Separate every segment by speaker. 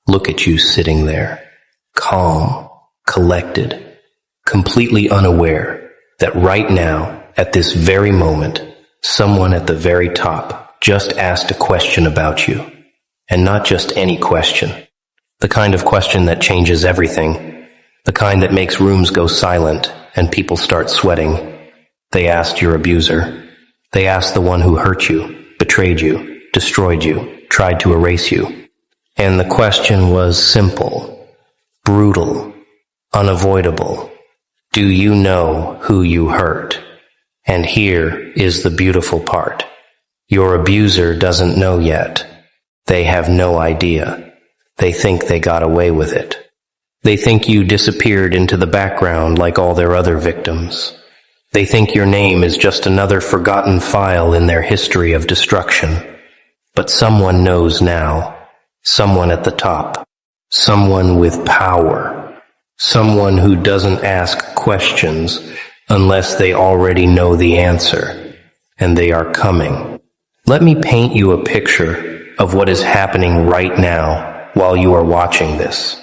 Speaker 1: look at you sitting there, calm, collected, completely unaware that right now, at this very moment, someone at the very top just asked a question about you. And not just any question. The kind of question that changes everything. The kind that makes rooms go silent and people start sweating. They asked your abuser. They asked the one who hurt you, betrayed you, destroyed you, tried to erase you. And the question was simple, brutal, unavoidable. Do you know who you hurt? And here is the beautiful part. Your abuser doesn't know yet. They have no idea. They think they got away with it. They think you disappeared into the background like all their other victims. They think your name is just another forgotten file in their history of destruction. But someone knows now. Someone at the top. Someone with power. Someone who doesn't ask questions unless they already know the answer. And they are coming. Let me paint you a picture of what is happening right now while you are watching this.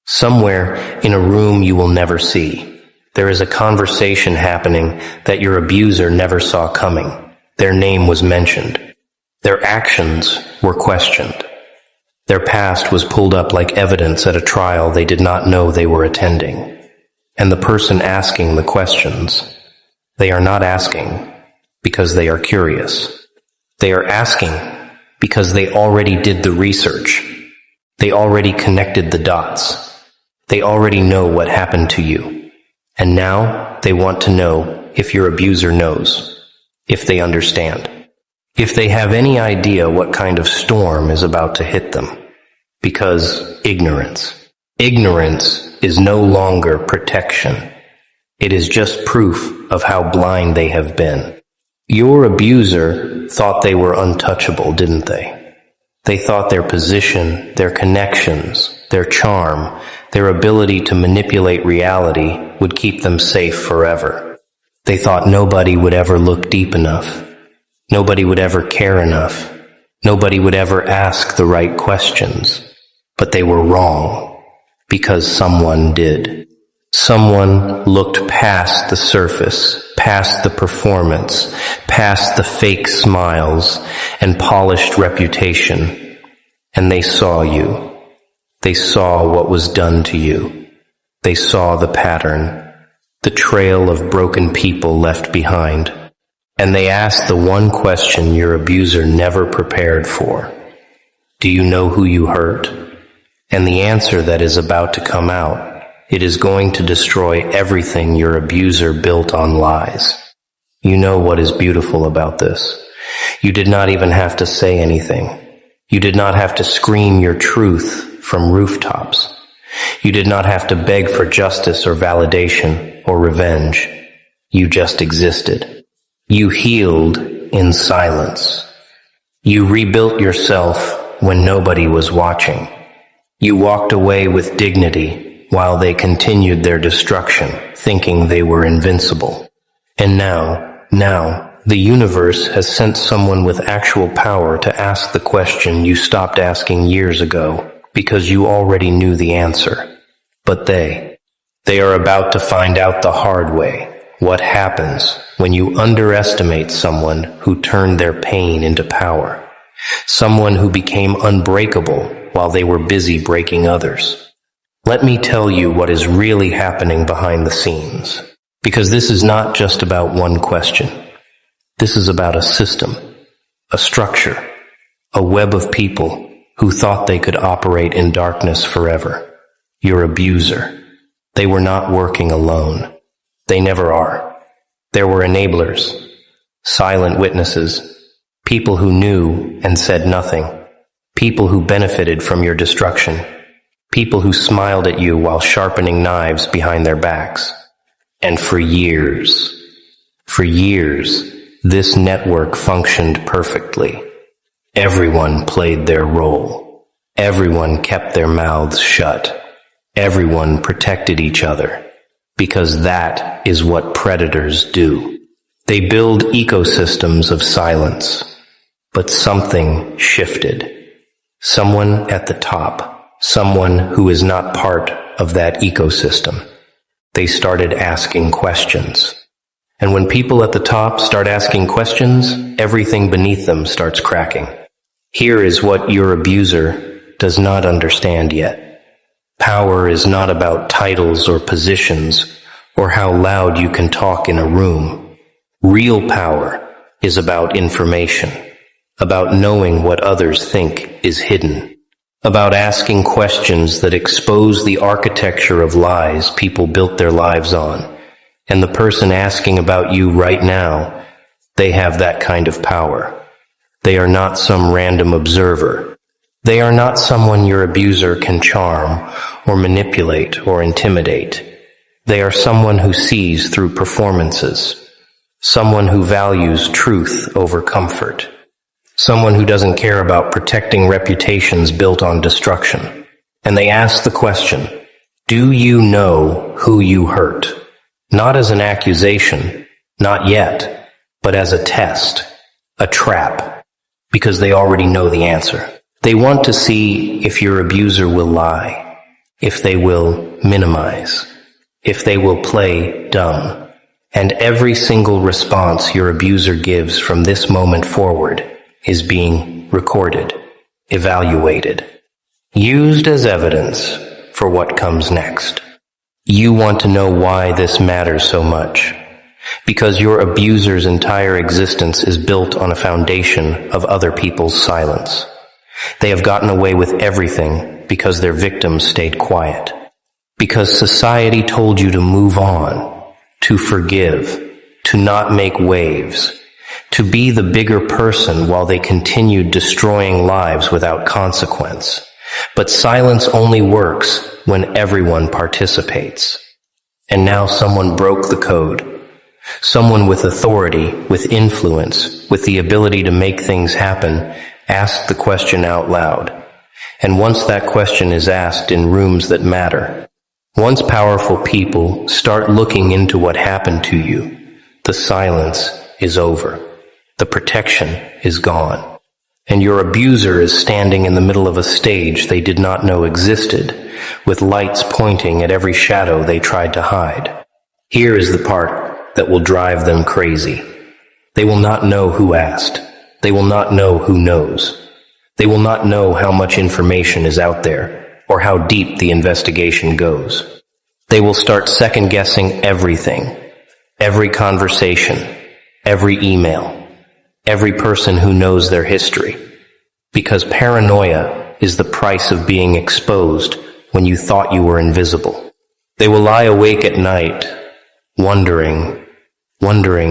Speaker 1: Somewhere in a room you will never see, there is a conversation happening that your abuser never saw coming. Their name was mentioned. Their actions were questioned. Their past was pulled up like evidence at a trial they did not know they were attending. And the person asking the questions, they are not asking because they are curious. They are asking because they already did the research. They already connected the dots. They already know what happened to you. And now they want to know if your abuser knows, if they understand, if they have any idea what kind of storm is about to hit them. Because ignorance is no longer protection. It is just proof of how blind they have been. Your abuser thought they were untouchable, didn't they? They thought their position, their connections, their charm, their ability to manipulate reality would keep them safe forever. They thought nobody would ever look deep enough. Nobody would ever care enough. Nobody would ever ask the right questions. But they were wrong, because someone did. Someone looked past the surface, past the performance, past the fake smiles and polished reputation, and they saw you. They saw what was done to you. They saw the pattern, the trail of broken people left behind, and they asked the one question your abuser never prepared for. Do you know who you hurt? And the answer that is about to come out, it is going to destroy everything your abuser built on lies. You know what is beautiful about this. You did not even have to say anything. You did not have to scream your truth from rooftops. You did not have to beg for justice or validation or revenge. You just existed. You healed in silence. You rebuilt yourself when nobody was watching. You walked away with dignity while they continued their destruction, thinking they were invincible. And now, the universe has sent someone with actual power to ask the question you stopped asking years ago, because you already knew the answer. But they are about to find out the hard way, what happens when you underestimate someone who turned their pain into power, someone who became unbreakable while they were busy breaking others. Let me tell you what is really happening behind the scenes, because this is not just about one question. This is about a system, a structure, a web of people who thought they could operate in darkness forever. Your abuser. They were not working alone. They never are. There were enablers, silent witnesses, people who knew and said nothing, people who benefited from your destruction, people who smiled at you while sharpening knives behind their backs. And for years, this network functioned perfectly. Everyone played their role. Everyone kept their mouths shut. Everyone protected each other. Because that is what predators do. They build ecosystems of silence. But something shifted. Someone at the top, someone who is not part of that ecosystem. They started asking questions. And when people at the top start asking questions, everything beneath them starts cracking. Here is what your abuser does not understand yet. Power is not about titles or positions or how loud you can talk in a room. Real power is about information, about knowing what others think is hidden, about asking questions that expose the architecture of lies people built their lives on. And the person asking about you right now, they have that kind of power. They are not some random observer. They are not someone your abuser can charm or manipulate or intimidate. They are someone who sees through performances, someone who values truth over comfort, someone who doesn't care about protecting reputations built on destruction. And they ask the question, do you know who you hurt? Not as an accusation, not yet, but as a test, a trap, because they already know the answer. They want to see if your abuser will lie, if they will minimize, if they will play dumb. And every single response your abuser gives from this moment forward is being recorded, evaluated, used as evidence for what comes next. You want to know why this matters so much, because your abuser's entire existence is built on a foundation of other people's silence. They have gotten away with everything because their victims stayed quiet, because society told you to move on, to forgive, to not make waves, to be the bigger person while they continued destroying lives without consequence. But silence only works when everyone participates. And now someone broke the code. Someone with authority, with influence, with the ability to make things happen, asked the question out loud. And once that question is asked in rooms that matter, once powerful people start looking into what happened to you, the silence is over. The protection is gone. And your abuser is standing in the middle of a stage they did not know existed, with lights pointing at every shadow they tried to hide. Here is the part that will drive them crazy. They will not know who asked. They will not know who knows. They will not know how much information is out there, or how deep the investigation goes. They will start second-guessing everything, every conversation, every email, every person who knows their history, because paranoia is the price of being exposed when you thought you were invisible. They will lie awake at night, wondering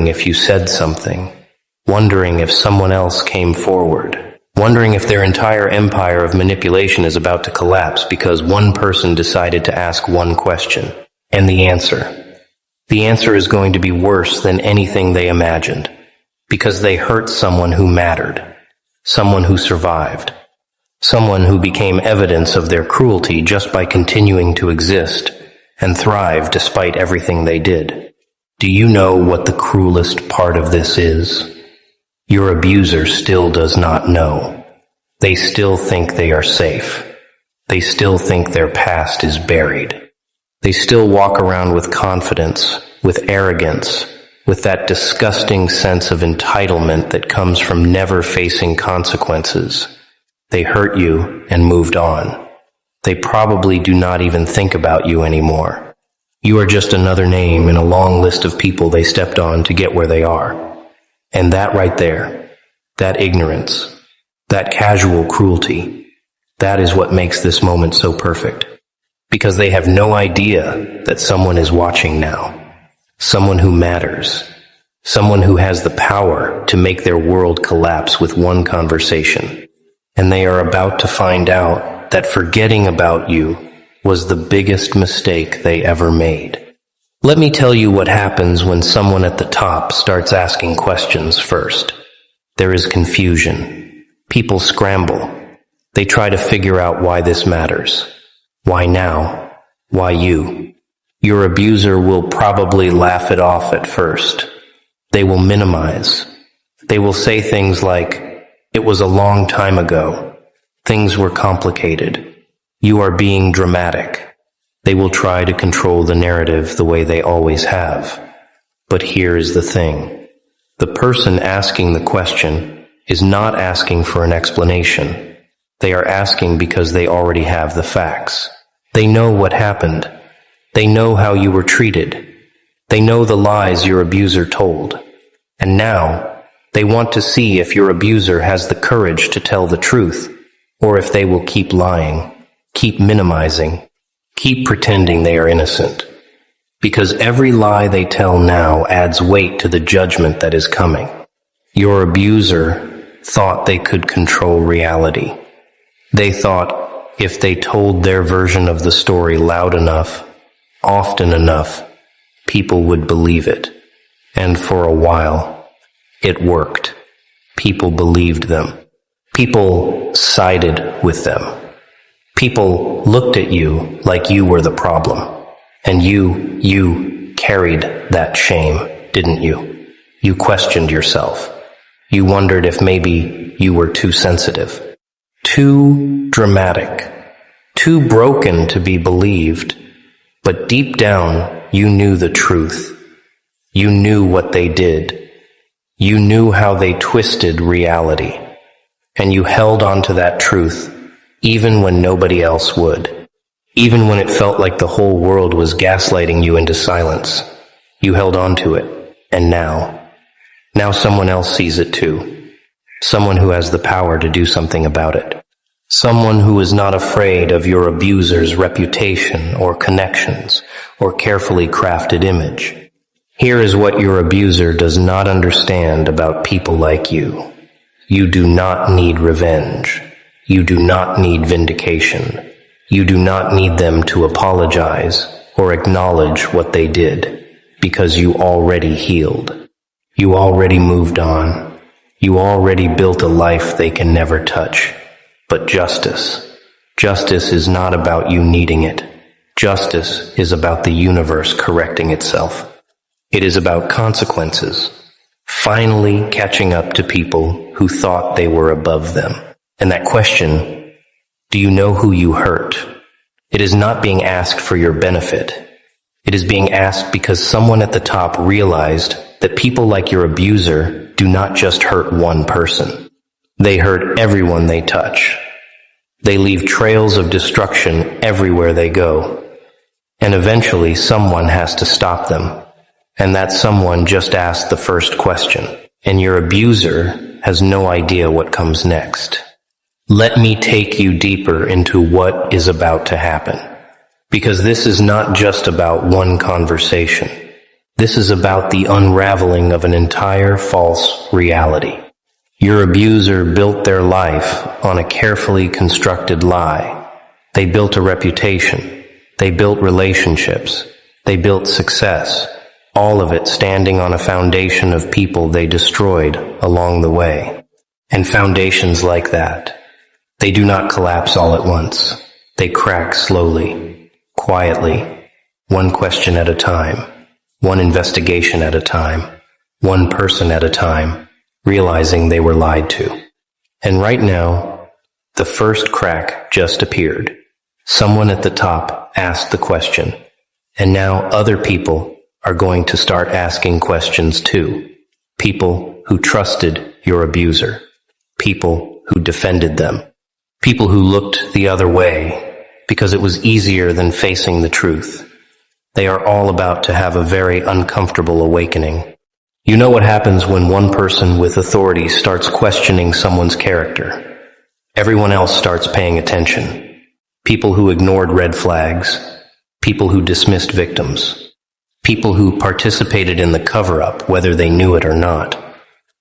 Speaker 1: if you said something, wondering if someone else came forward, wondering if their entire empire of manipulation is about to collapse because one person decided to ask one question. And the answer is going to be worse than anything they imagined. Because they hurt someone who mattered, someone who survived, someone who became evidence of their cruelty just by continuing to exist and thrive despite everything they did. Do you know what the cruelest part of this is? Your abuser still does not know. They still think they are safe. They still think their past is buried. They still walk around with confidence, with arrogance, with that disgusting sense of entitlement that comes from never facing consequences. They hurt you and moved on. They probably do not even think about you anymore. You are just another name in a long list of people they stepped on to get where they are. And that right there, that ignorance, that casual cruelty, that is what makes this moment so perfect. Because they have no idea that someone is watching now. Someone who matters. Someone who has the power to make their world collapse with one conversation. And they are about to find out that forgetting about you was the biggest mistake they ever made. Let me tell you what happens when someone at the top starts asking questions first. There is confusion. People scramble. They try to figure out why this matters. Why now? Why you? Your abuser will probably laugh it off at first. They will minimize. They will say things like, "It was a long time ago. Things were complicated." You are being dramatic. They will try to control the narrative the way they always have. But here is the thing. The person asking the question is not asking for an explanation. They are asking because they already have the facts. They know what happened. They know how you were treated. They know the lies your abuser told. And now, they want to see if your abuser has the courage to tell the truth, or if they will keep lying, keep minimizing, keep pretending they are innocent. Because every lie they tell now adds weight to the judgment that is coming. Your abuser thought they could control reality. They thought if they told their version of the story loud enough, often enough, people would believe it. And for a while, it worked. People believed them. People sided with them. People looked at you like you were the problem. And you carried that shame, didn't you? You questioned yourself. You wondered if maybe you were too sensitive, too dramatic, too broken to be believed. But deep down, you knew the truth. You knew what they did. You knew how they twisted reality. And you held on to that truth, even when nobody else would. Even when it felt like the whole world was gaslighting you into silence, you held on to it. And now someone else sees it too. Someone who has the power to do something about it. Someone who is not afraid of your abuser's reputation or connections or carefully crafted image. Here is what your abuser does not understand about people like you. You do not need revenge. You do not need vindication. You do not need them to apologize or acknowledge what they did, because you already healed. You already moved on. You already built a life they can never touch. But justice is not about you needing it. Justice is about the universe correcting itself. It is about consequences, finally catching up to people who thought they were above them. And that question, do you know who you hurt? It is not being asked for your benefit. It is being asked because someone at the top realized that people like your abuser do not just hurt one person. They hurt everyone they touch. They leave trails of destruction everywhere they go. And eventually someone has to stop them. And that someone just asked the first question. And your abuser has no idea what comes next. Let me take you deeper into what is about to happen. Because this is not just about one conversation. This is about the unraveling of an entire false reality. Your abuser built their life on a carefully constructed lie. They built a reputation. They built relationships. They built success. All of it standing on a foundation of people they destroyed along the way. And foundations like that, they do not collapse all at once. They crack slowly, quietly, one question at a time, one investigation at a time, one person at a time, realizing they were lied to. And right now, the first crack just appeared. Someone at the top asked the question, and now other people are going to start asking questions too. People who trusted your abuser. People who defended them. People who looked the other way because it was easier than facing the truth. They are all about to have a very uncomfortable awakening. You know what happens when one person with authority starts questioning someone's character. Everyone else starts paying attention. People who ignored red flags. People who dismissed victims. People who participated in the cover-up, whether they knew it or not.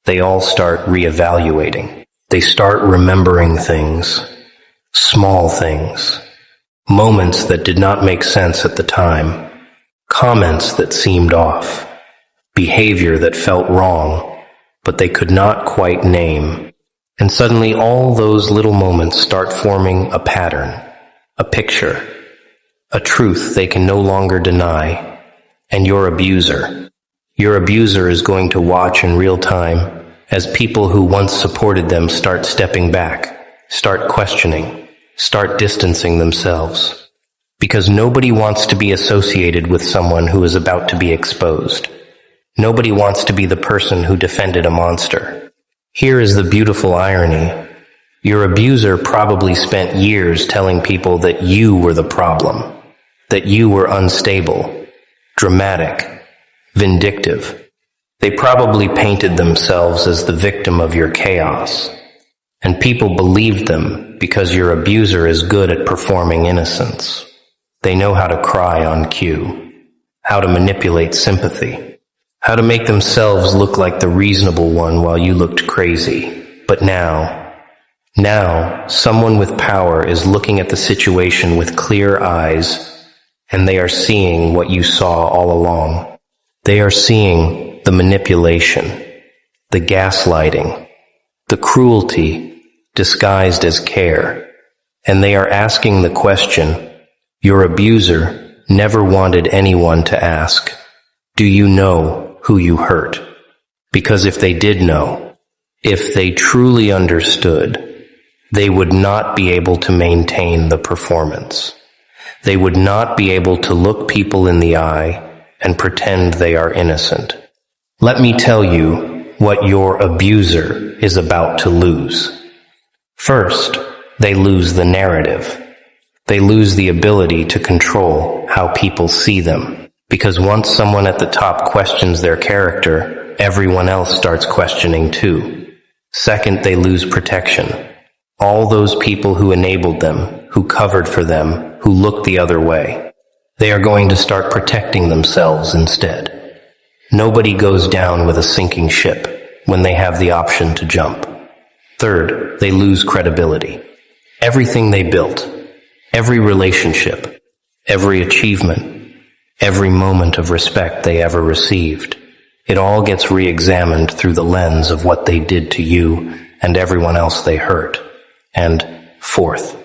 Speaker 1: They all start reevaluating. They start remembering things, small things, moments that did not make sense at the time, comments that seemed off, behavior that felt wrong, but they could not quite name. And suddenly all those little moments start forming a pattern, a picture, a truth they can no longer deny. And your abuser is going to watch in real time as people who once supported them start stepping back, start questioning, start distancing themselves. Because nobody wants to be associated with someone who is about to be exposed. Nobody wants to be the person who defended a monster. Here is the beautiful irony. Your abuser probably spent years telling people that you were the problem, that you were unstable, dramatic, vindictive. They probably painted themselves as the victim of your chaos. And people believed them because your abuser is good at performing innocence. They know how to cry on cue, how to manipulate sympathy, how to make themselves look like the reasonable one while you looked crazy. But now, someone with power is looking at the situation with clear eyes, and they are seeing what you saw all along. They are seeing the manipulation, the gaslighting, the cruelty disguised as care, and they are asking the question your abuser never wanted anyone to ask. Do you know who you hurt? Because if they did know, if they truly understood, they would not be able to maintain the performance. They would not be able to look people in the eye and pretend they are innocent. Let me tell you what your abuser is about to lose. First, they lose the narrative. They lose the ability to control how people see them. Because once someone at the top questions their character, everyone else starts questioning too. Second, they lose protection. All those people who enabled them, who covered for them, who looked the other way, they are going to start protecting themselves instead. Nobody goes down with a sinking ship when they have the option to jump. Third, they lose credibility. Everything they built, every relationship, every achievement, every moment of respect they ever received, it all gets re-examined through the lens of what they did to you and everyone else they hurt. And fourth,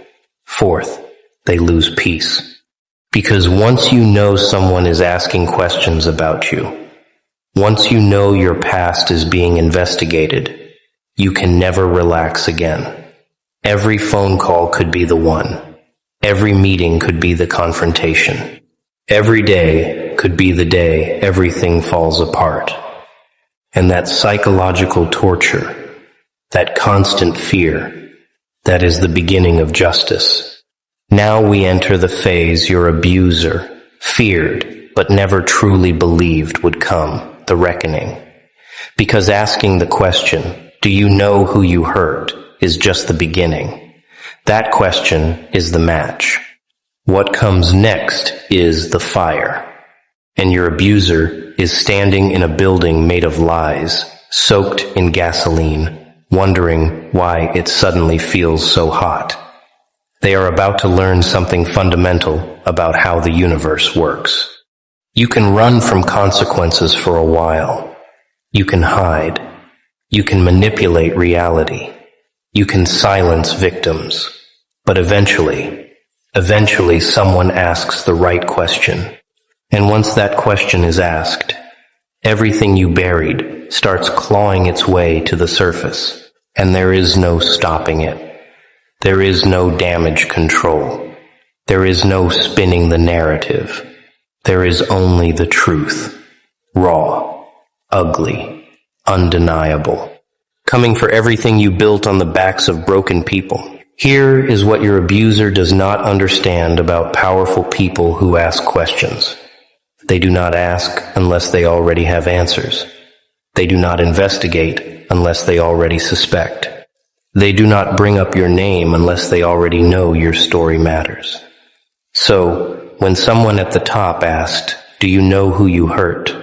Speaker 1: they lose peace. Because once you know someone is asking questions about you, once you know your past is being investigated, you can never relax again. Every phone call could be the one. Every meeting could be the confrontation. Every day could be the day everything falls apart. And that psychological torture, that constant fear, that is the beginning of justice. Now we enter the phase your abuser feared but never truly believed would come, the reckoning. Because asking the question, do you know who you hurt, is just the beginning. That question is the match. What comes next is the fire. And your abuser is standing in a building made of lies, soaked in gasoline, wondering why it suddenly feels so hot. They are about to learn something fundamental about how the universe works. You can run from consequences for a while. You can hide. You can manipulate reality. You can silence victims. But eventually someone asks the right question. And once that question is asked, everything you buried starts clawing its way to the surface, and there is no stopping it. There is no damage control. There is no spinning the narrative. There is only the truth. Raw, ugly, undeniable. Coming for everything you built on the backs of broken people. Here is what your abuser does not understand about powerful people who ask questions. They do not ask unless they already have answers. They do not investigate unless they already suspect. They do not bring up your name unless they already know your story matters. So, when someone at the top asked, "Do you know who you hurt?"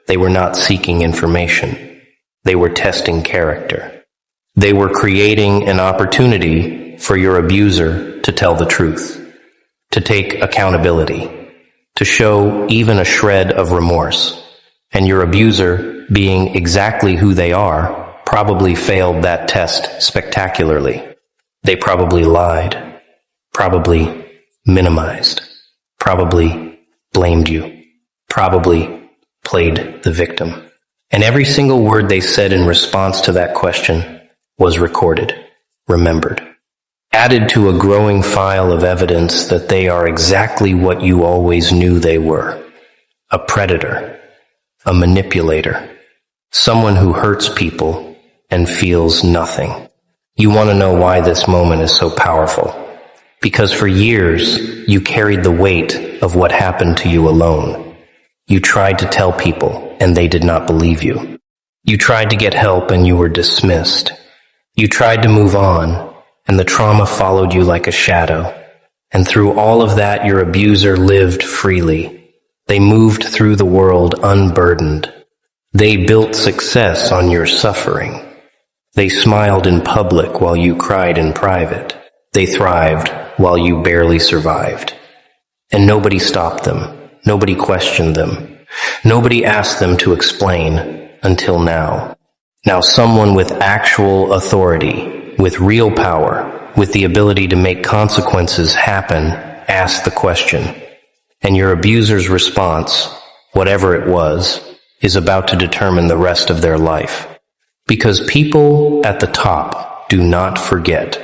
Speaker 1: they were not seeking information. They were testing character. They were creating an opportunity for your abuser to tell the truth, to take accountability, to show even a shred of remorse. And your abuser, being exactly who they are, probably failed that test spectacularly. They probably lied, probably minimized, probably blamed you, probably played the victim. And every single word they said in response to that question was recorded, remembered. added to a growing file of evidence that they are exactly what you always knew they were: a predator, a manipulator, someone who hurts people and feels nothing. You want to know why this moment is so powerful? Because for years, you carried the weight of what happened to you alone. You tried to tell people, and they did not believe you. You tried to get help, and you were dismissed. You tried to move on, and the trauma followed you like a shadow. And through all of that, your abuser lived freely. They moved through the world unburdened. They built success on your suffering. They smiled in public while you cried in private. They thrived while you barely survived. And nobody stopped them. Nobody questioned them. Nobody asked them to explain until now. Now someone with actual authority, with real power, with the ability to make consequences happen, asked the question. And your abuser's response, whatever it was, is about to determine the rest of their life. Because people at the top do not forget.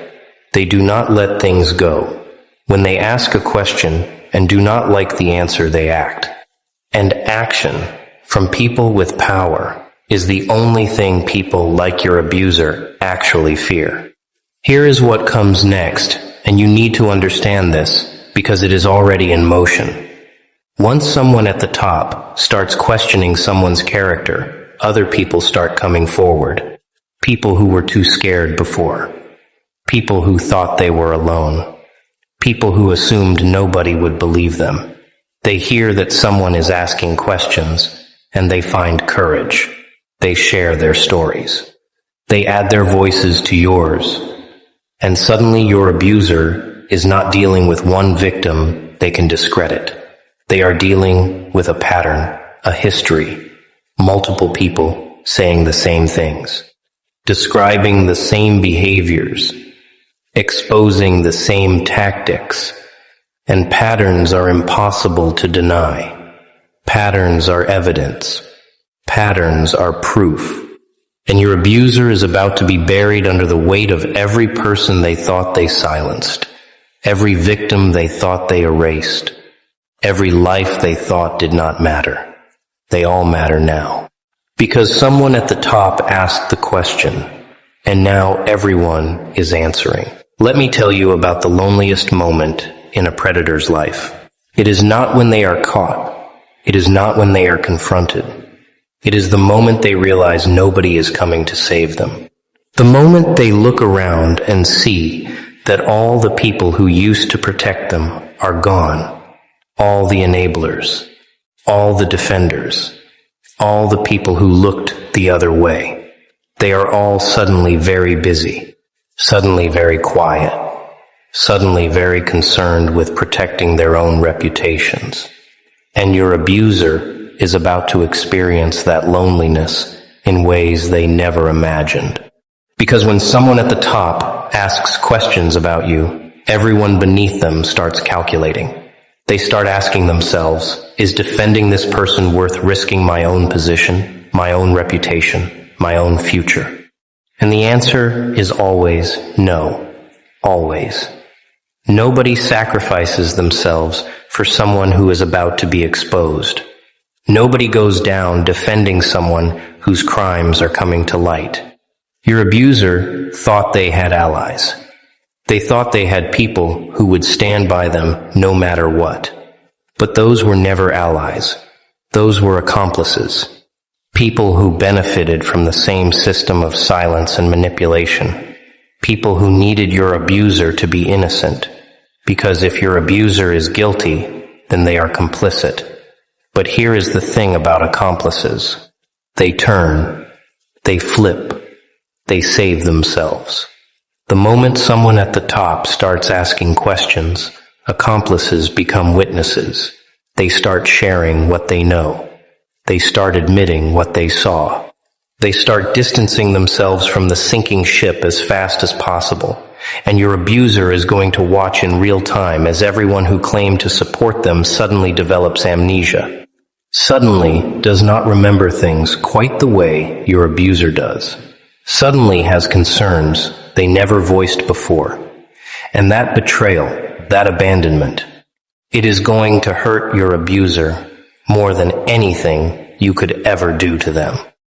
Speaker 1: They do not let things go. When they ask a question and do not like the answer, they act. And action from people with power is the only thing people like your abuser actually fear. Here is what comes next, and you need to understand this because it is already in motion. Once someone at the top starts questioning someone's character, other people start coming forward. People who were too scared before. People who thought they were alone. People who assumed nobody would believe them. They hear that someone is asking questions, and they find courage. They share their stories. They add their voices to yours. And suddenly your abuser is not dealing with one victim they can discredit. They are dealing with a pattern, a history, multiple people saying the same things, describing the same behaviors, exposing the same tactics, and patterns are impossible to deny. Patterns are evidence. Patterns are proof. And your abuser is about to be buried under the weight of every person they thought they silenced, every victim they thought they erased, every life they thought did not matter. They all matter now. Because someone at the top asked the question, and now everyone is answering. Let me tell you about the loneliest moment in a predator's life. It is not when they are caught. It is not when they are confronted. It is the moment they realize nobody is coming to save them. The moment they look around and see that all the people who used to protect them are gone. All the enablers, all the defenders, all the people who looked the other way. They are all suddenly very busy, suddenly very quiet, suddenly very concerned with protecting their own reputations. And your abuser is about to experience that loneliness in ways they never imagined. Because when someone at the top asks questions about you, everyone beneath them starts calculating. They start asking themselves, is defending this person worth risking my own position, my own reputation, my own future? And the answer is always no. Always. Nobody sacrifices themselves for someone who is about to be exposed. Nobody goes down defending someone whose crimes are coming to light. Your abuser thought they had allies. They thought they had people who would stand by them no matter what. But those were never allies. Those were accomplices. People who benefited from the same system of silence and manipulation. People who needed your abuser to be innocent. Because if your abuser is guilty, then they are complicit. But here is the thing about accomplices. They turn. They flip. They save themselves. The moment someone at the top starts asking questions, accomplices become witnesses. They start sharing what they know. They start admitting what they saw. They start distancing themselves from the sinking ship as fast as possible. And your abuser is going to watch in real time as everyone who claimed to support them suddenly develops amnesia. Suddenly does not remember things quite the way your abuser does. Suddenly has concerns they never voiced before. And that betrayal, that abandonment, it is going to hurt your abuser more than anything you could ever do to them.